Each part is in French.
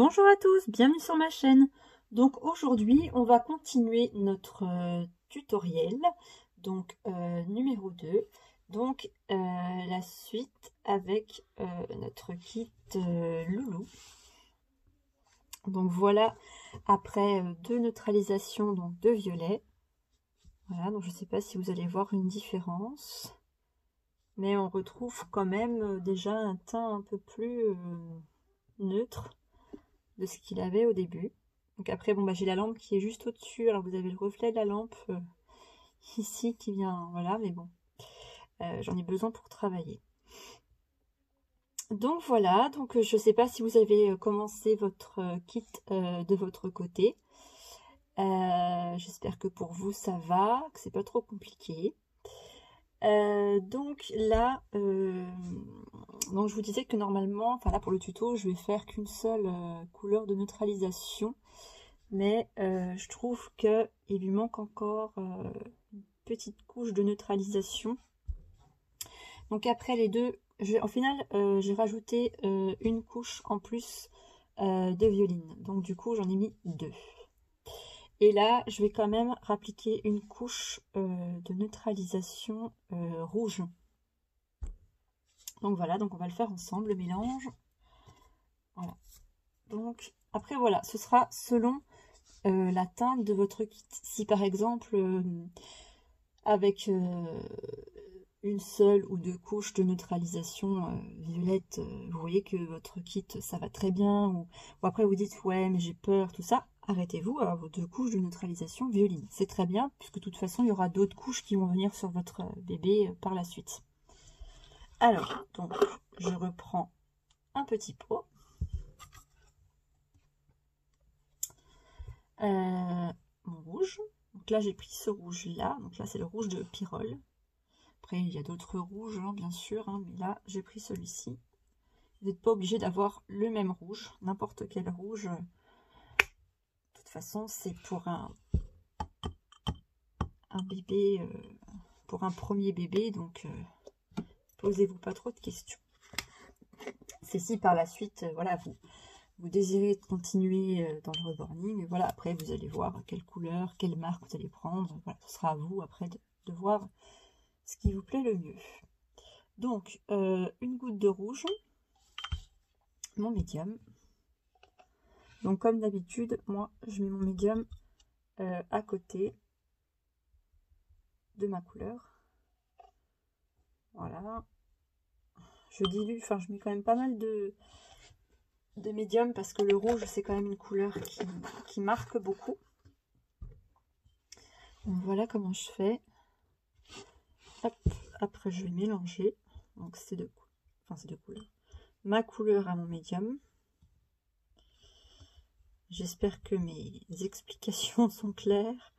Bonjour à tous, bienvenue sur ma chaîne. Donc aujourd'hui on va continuer notre tutoriel, donc numéro 2, donc la suite avec notre kit loulou. Donc voilà, après deux neutralisations donc de violet. Voilà, donc je ne sais pas si vous allez voir une différence, mais on retrouve quand même déjà un teint un peu plus neutre de ce qu'il avait au début. Donc après, bon, bah, j'ai la lampe qui est juste au-dessus. Alors vous avez le reflet de la lampe ici qui vient, voilà, mais bon, j'en ai besoin pour travailler. Donc voilà, donc je sais pas si vous avez commencé votre kit de votre côté. J'espère que pour vous ça va, que c'est pas trop compliqué. Donc là, donc je vous disais que normalement, enfin là pour le tuto, je vais faire qu'une seule couleur de neutralisation, mais je trouve que il lui manque encore une petite couche de neutralisation. Donc après les deux, au final, j'ai rajouté une couche en plus de violine. Donc du coup, j'en ai mis deux. Et là, je vais quand même rappliquer une couche de neutralisation rouge. Donc voilà, donc on va le faire ensemble, le mélange. Voilà. Donc après voilà, ce sera selon la teinte de votre kit. Si par exemple, avec une seule ou deux couches de neutralisation violette, vous voyez que votre kit ça va très bien, ou après vous dites ouais mais j'ai peur, tout ça, arrêtez-vous à vos deux couches de neutralisation violine. C'est très bien, puisque de toute façon il y aura d'autres couches qui vont venir sur votre bébé par la suite. Alors, donc je reprends un petit pot. Mon rouge. Donc là j'ai pris ce rouge là, donc là c'est le rouge de Pyrrole. Après il y a d'autres rouges hein, bien sûr, hein, mais là j'ai pris celui-ci. Vous n'êtes pas obligé d'avoir le même rouge, n'importe quel rouge. De toute façon c'est pour un bébé, pour un premier bébé, donc posez-vous pas trop de questions. C'est si par la suite, voilà, vous désirez continuer dans le reborning, voilà, après vous allez voir quelle couleur, quelle marque vous allez prendre, voilà, ce sera à vous après de voir ce qui vous plaît le mieux. Donc, une goutte de rouge, mon médium. Donc comme d'habitude, moi je mets mon médium à côté de ma couleur. Voilà. Je dilue, enfin je mets quand même pas mal de médium parce que le rouge c'est quand même une couleur qui marque beaucoup. Donc voilà comment je fais. Hop, après je vais mélanger. Donc c'est deux couleurs. Ma couleur à mon médium. J'espère que mes explications sont claires.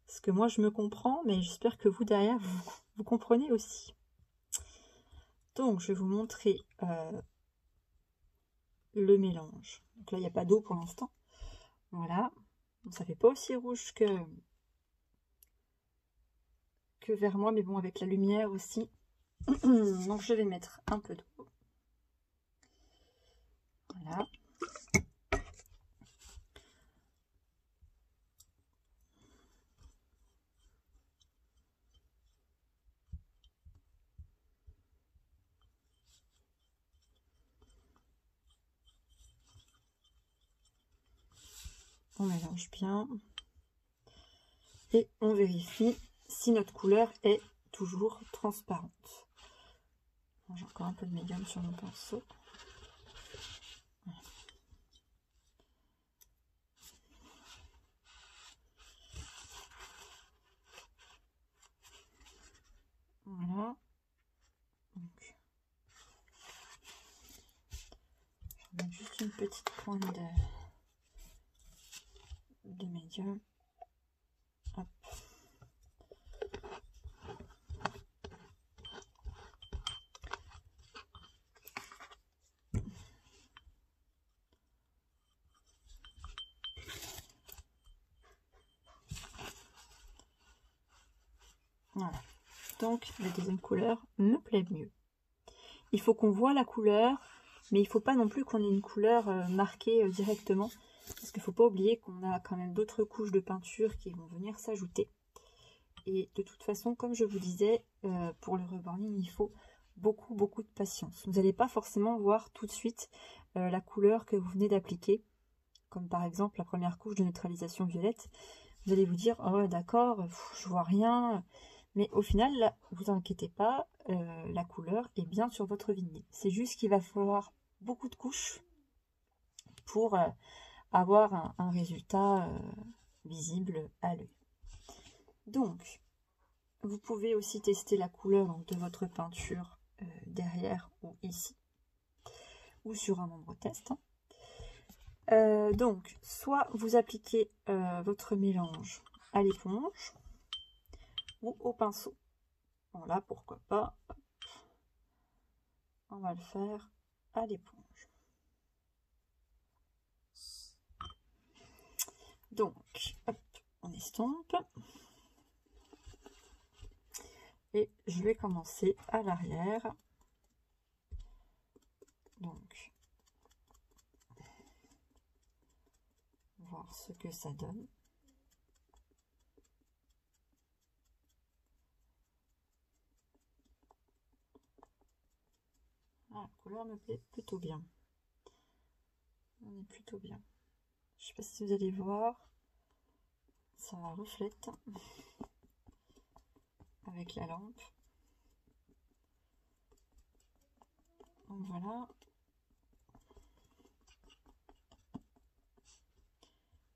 Parce que moi je me comprends, mais j'espère que vous derrière vous comprenez aussi. Donc je vais vous montrer le mélange. Donc là il n'y a pas d'eau pour l'instant. Voilà. Donc, ça fait pas aussi rouge que vers moi, mais bon avec la lumière aussi. Donc je vais mettre un peu d'eau. Voilà. On mélange bien. Et on vérifie si notre couleur est toujours transparente. J'ai encore un peu de médium sur mon pinceau. Voilà. Donc, je vais mettre juste une petite pointe de médium. Hop. Voilà. Donc la deuxième couleur me plaît mieux. Il faut qu'on voit la couleur Mais il faut pas non plus qu'on ait une couleur marquée directement, parce qu'il faut pas oublier qu'on a quand même d'autres couches de peinture qui vont venir s'ajouter. Et de toute façon, comme je vous disais, pour le reborning, il faut beaucoup de patience. Vous n'allez pas forcément voir tout de suite la couleur que vous venez d'appliquer, comme par exemple la première couche de neutralisation violette. Vous allez vous dire, oh d'accord, je vois rien. Mais au final, là, vous inquiétez pas, la couleur est bien sur votre vinyle. C'est juste qu'il va falloir beaucoup de couches pour avoir un résultat visible à l'œil. Donc, vous pouvez aussi tester la couleur donc, de votre peinture derrière ou ici, ou sur un membre test. Donc, soit vous appliquez votre mélange à l'éponge ou au pinceau. Bon là, pourquoi pas, on va le faire à l'éponge. Donc, hop, on estompe. Et je vais commencer à l'arrière. Donc, voir ce que ça donne. Ah, la couleur me plaît plutôt bien. On est plutôt bien. Je sais pas si vous allez voir. Ça reflète avec la lampe. Donc voilà.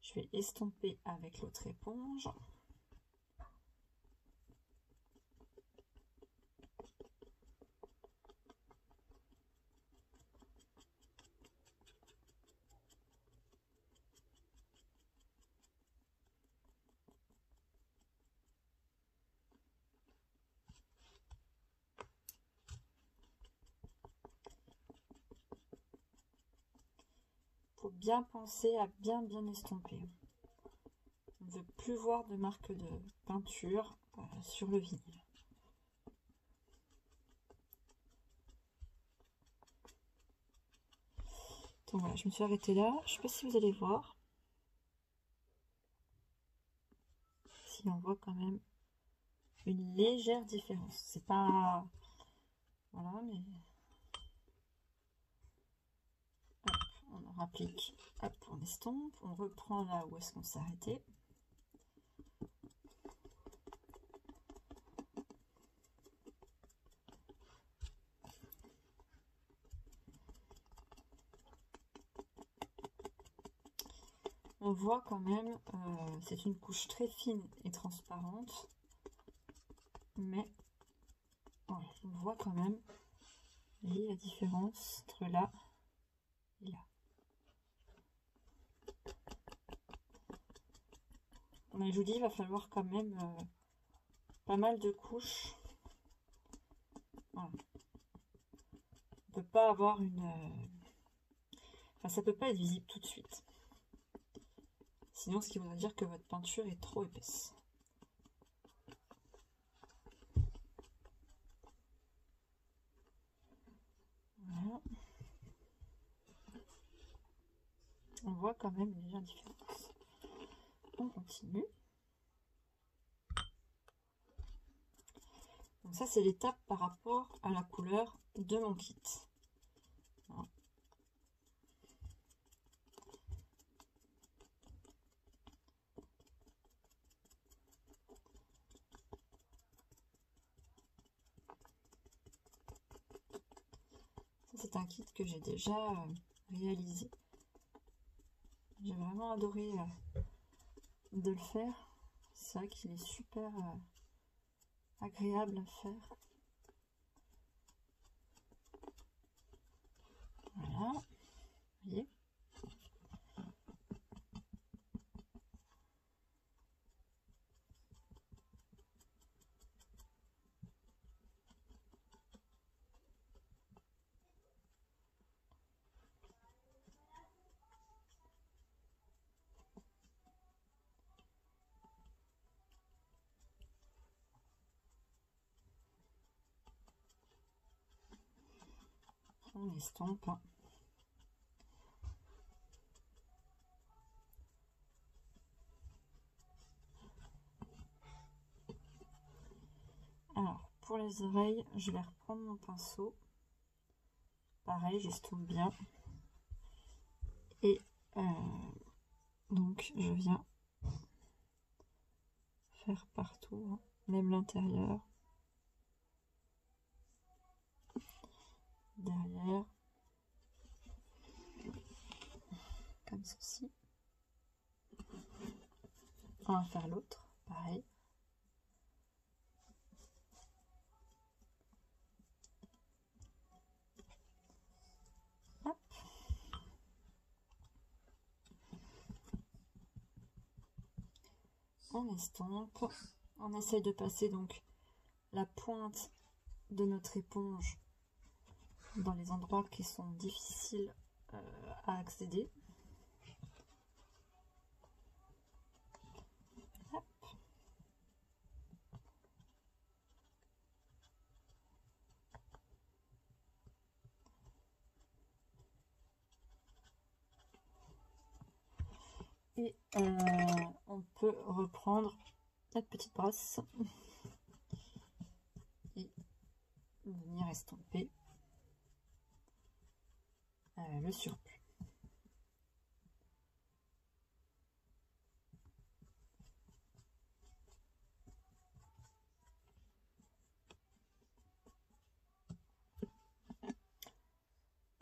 Je vais estomper avec l'autre éponge. Faut bien penser à bien estomper. On ne veut plus voir de marque de peinture sur le vinyle. Donc voilà, je me suis arrêtée là. Je ne sais pas si vous allez voir. Si on voit quand même une légère différence. C'est pas... Voilà, mais... Hop, on en rapplique. Hop, on estompe. On reprend là où est-ce qu'on s'est arrêté. On voit quand même, c'est une couche très fine et transparente, mais voilà, on voit quand même la différence entre là et là. Mais je vous dis, il va falloir quand même pas mal de couches. Voilà. On peut pas avoir une... Enfin, ça peut pas être visible tout de suite. Sinon, ce qui voudrait dire que votre peinture est trop épaisse. Voilà. On voit quand même une légère différence. On continue. Donc ça, c'est l'étape par rapport à la couleur de mon kit. Voilà. C'est un kit que j'ai déjà réalisé. J'ai vraiment adoré de le faire. C'est vrai qu'il est super agréable à faire. Voilà, vous voyez. On estompe. pour les oreilles, je vais reprendre mon pinceau. Pareil, j'estompe bien. Et donc, je viens faire partout, hein, même l'intérieur. Derrière. Comme ceci. On va faire l'autre, pareil. Hop. On estompe. On essaye de passer donc la pointe de notre éponge dans les endroits qui sont difficiles à accéder. Hop. Et on peut reprendre notre petite brosse et venir estomper le surplus.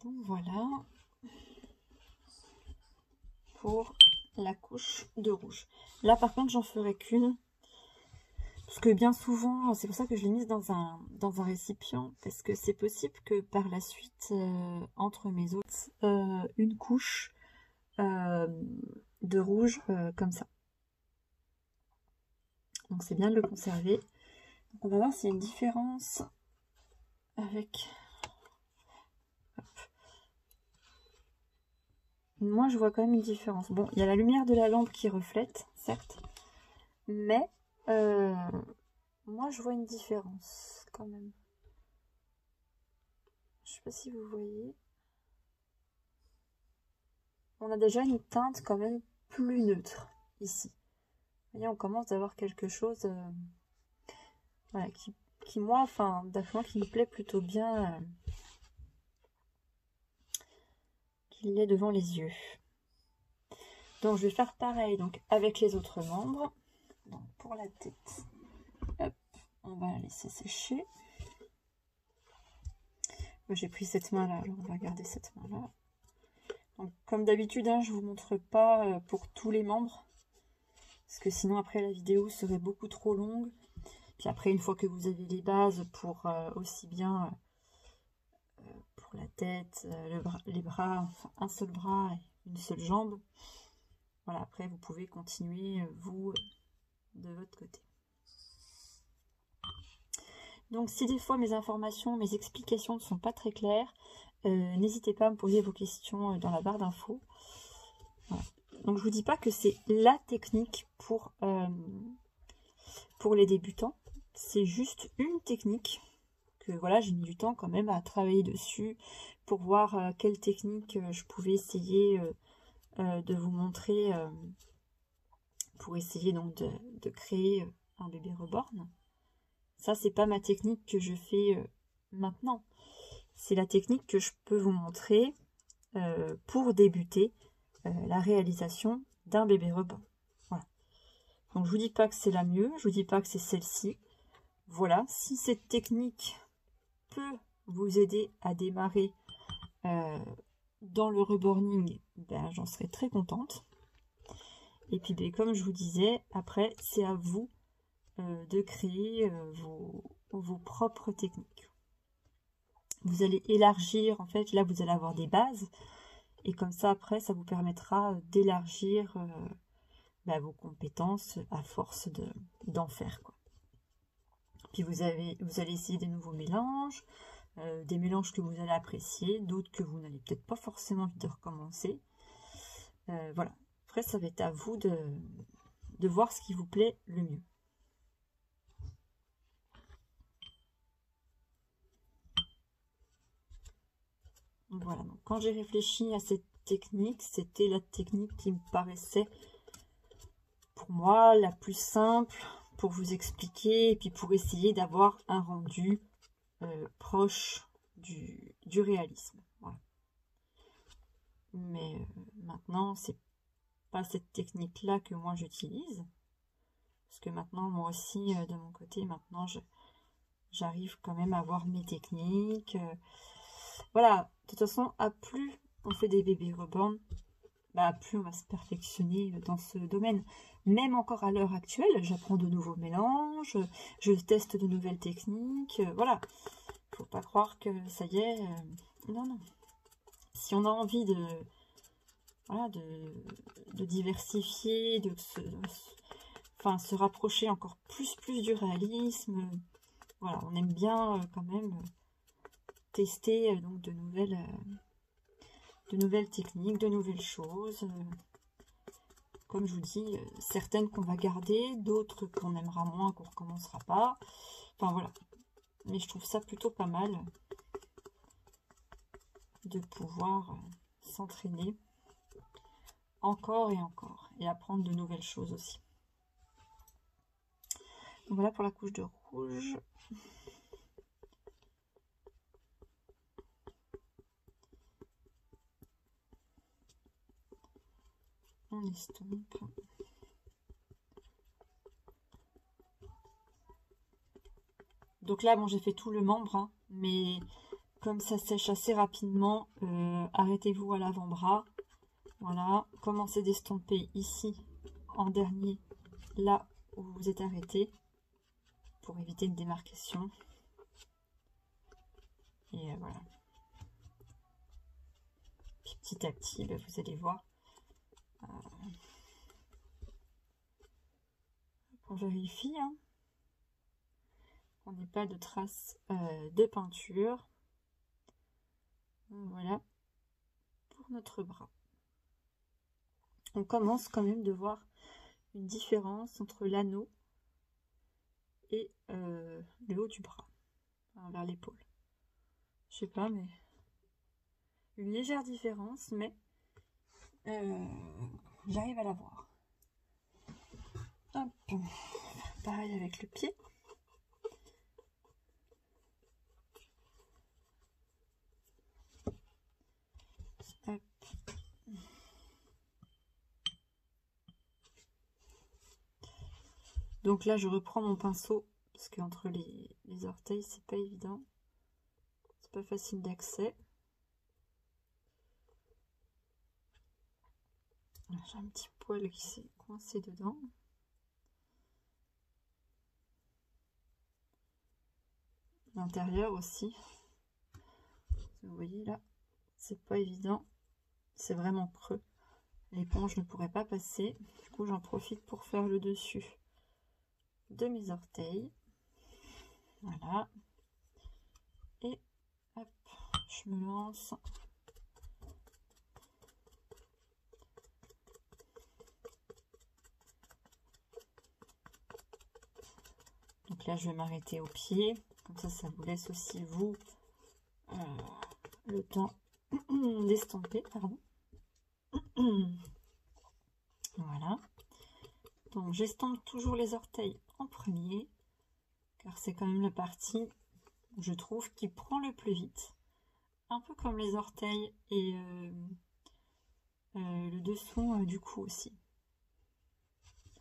Donc voilà pour la couche de rouge. Là par contre j'en ferai qu'une, parce que bien souvent, c'est pour ça que je l'ai mise dans un récipient, parce que c'est possible que par la suite, entre mes autres, une couche de rouge comme ça. Donc c'est bien de le conserver. Donc on va voir s'il y a une différence avec... Hop. Moi je vois quand même une différence. Bon, il y a la lumière de la lampe qui reflète, certes, mais moi je vois une différence quand même. Je sais pas si vous voyez. On a déjà une teinte quand même plus neutre ici. Vous voyez, on commence à avoir quelque chose voilà, qui moi, enfin, d'après moi, qui me plaît plutôt bien, qu'il est devant les yeux. Donc je vais faire pareil donc avec les autres membres. Donc pour la tête, hop, on va la laisser sécher. J'ai pris cette main là, alors on va garder cette main là. Donc comme d'habitude, hein, je vous montre pas pour tous les membres, parce que sinon après la vidéo serait beaucoup trop longue. Puis après, une fois que vous avez les bases pour aussi bien pour la tête, les bras, enfin, un seul bras et une seule jambe, voilà, après vous pouvez continuer vous de votre côté. Donc si des fois mes informations, mes explications ne sont pas très claires, n'hésitez pas à me poser vos questions dans la barre d'infos. Voilà. Donc je vous dis pas que c'est la technique pour les débutants, c'est juste une technique que voilà, j'ai mis du temps quand même à travailler dessus pour voir quelle technique je pouvais essayer de vous montrer pour essayer donc de créer un bébé reborn. Ça, c'est pas ma technique que je fais maintenant. C'est la technique que je peux vous montrer pour débuter la réalisation d'un bébé reborn. Voilà. Donc, je vous dis pas que c'est la mieux, je vous dis pas que c'est celle-ci. Voilà, si cette technique peut vous aider à démarrer dans le reborning, ben, j'en serais très contente. Et puis, ben, comme je vous disais, après, c'est à vous de créer vos propres techniques. Vous allez élargir, en fait, là vous allez avoir des bases, et comme ça après ça vous permettra d'élargir vos compétences à force d'en faire, quoi. Puis vous allez essayer des nouveaux mélanges, des mélanges que vous allez apprécier, d'autres que vous n'allez peut-être pas forcément envie de recommencer. Voilà, après ça va être à vous de voir ce qui vous plaît le mieux. Voilà, donc quand j'ai réfléchi à cette technique, c'était la technique qui me paraissait pour moi la plus simple pour vous expliquer et puis pour essayer d'avoir un rendu proche du réalisme. Voilà. Mais maintenant, c'est pas cette technique-là que moi j'utilise. Parce que maintenant, moi aussi, de mon côté, maintenant, j'arrive quand même à avoir mes techniques. Voilà, de toute façon, à plus on fait des bébés reborn, bah, plus on va se perfectionner dans ce domaine. Même encore à l'heure actuelle, j'apprends de nouveaux mélanges, je teste de nouvelles techniques. Voilà, faut pas croire que ça y est. Non, non. Si on a envie de, voilà, de diversifier, enfin, se rapprocher encore plus du réalisme, voilà, on aime bien quand même tester donc de nouvelles techniques, de nouvelles choses. Comme je vous dis, certaines qu'on va garder, d'autres qu'on aimera moins, qu'on recommencera pas. Enfin voilà. Mais je trouve ça plutôt pas mal de pouvoir s'entraîner encore et encore et apprendre de nouvelles choses aussi. Donc voilà pour la couche de rouge. On estompe. Donc là, bon, j'ai fait tout le membre, hein, mais comme ça sèche assez rapidement, arrêtez-vous à l'avant-bras. Voilà, commencez d'estomper ici en dernier, là où vous êtes arrêté, pour éviter une démarcation. Et voilà. Puis petit à petit, bah, vous allez voir. On vérifie, hein, qu'on n'ait pas de traces de peinture. Voilà pour notre bras. On commence quand même de voir une différence entre l'anneau et le haut du bras, enfin, vers l'épaule. Je sais pas, mais une légère différence, mais j'arrive à la voir. Hop. Pareil avec le pied. Hop. Donc là, je reprends mon pinceau parce qu'entre les orteils, c'est pas évident. C'est pas facile d'accès. J'ai un petit poil qui s'est coincé dedans. L'intérieur aussi. Vous voyez là, c'est pas évident. C'est vraiment creux. L'éponge ne pourrait pas passer. Du coup, j'en profite pour faire le dessus de mes orteils. Voilà. Et hop, je me lance. Donc là, je vais m'arrêter au pied. Comme ça vous laisse aussi, vous, le temps d'estomper. Pardon. Voilà. Donc, j'estompe toujours les orteils en premier, car c'est quand même la partie, je trouve, qui prend le plus vite. Un peu comme les orteils et le dessous du cou aussi.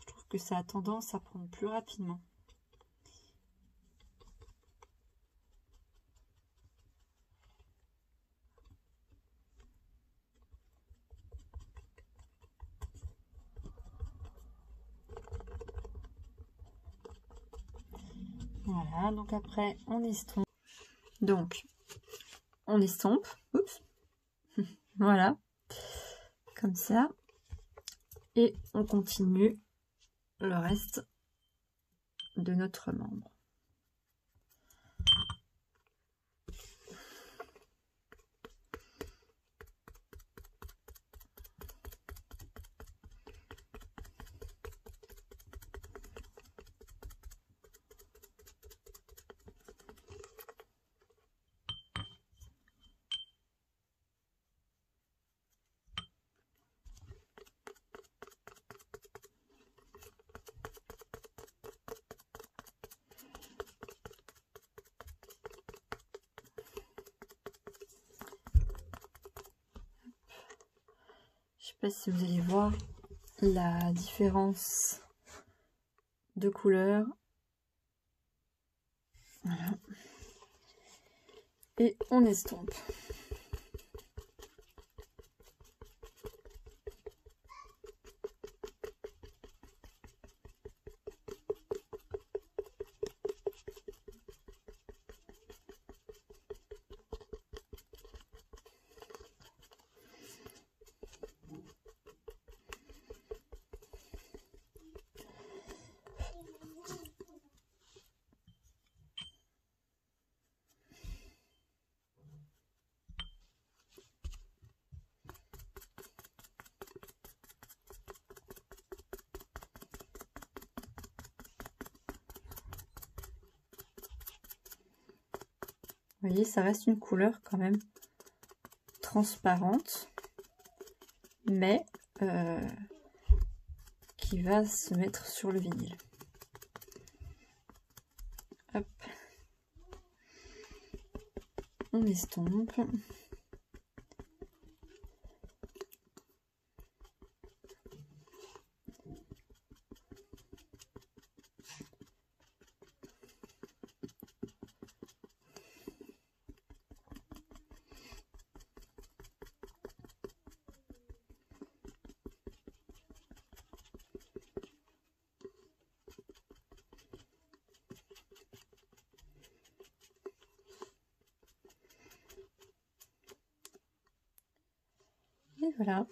Je trouve que ça a tendance à prendre plus rapidement. Voilà, donc après on estompe. Donc on estompe. Oups. Voilà. Comme ça. Et on continue le reste de notre membre. pas si vous allez voir la différence de couleur. Voilà. Et on estompe. Vous voyez, ça reste une couleur quand même transparente, mais qui va se mettre sur le vinyle. Hop. On estompe. Et voilà.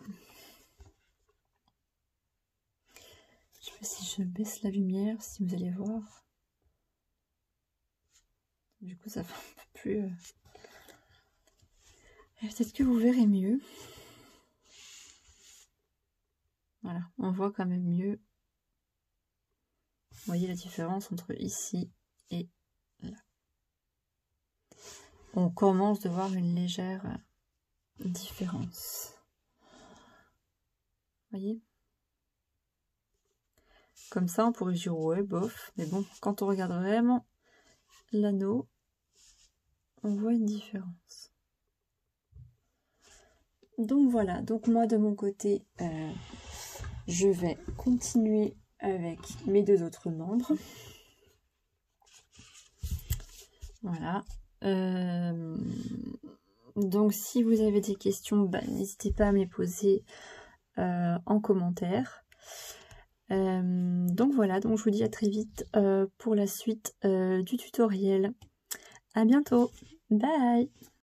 Je sais pas si je baisse la lumière, si vous allez voir. Du coup, ça fait un peu plus... Peut-être que vous verrez mieux. Voilà, on voit quand même mieux. Vous voyez la différence entre ici et là. On commence de voir une légère différence. Vous voyez? Comme ça, on pourrait dire ouais, bof. Mais bon, quand on regarde vraiment l'anneau, on voit une différence. Donc voilà, donc moi de mon côté, je vais continuer avec mes deux autres membres. Voilà. Donc si vous avez des questions, n'hésitez pas à me les poser en commentaire. Donc voilà, donc je vous dis à très vite pour la suite du tutoriel. À bientôt, bye.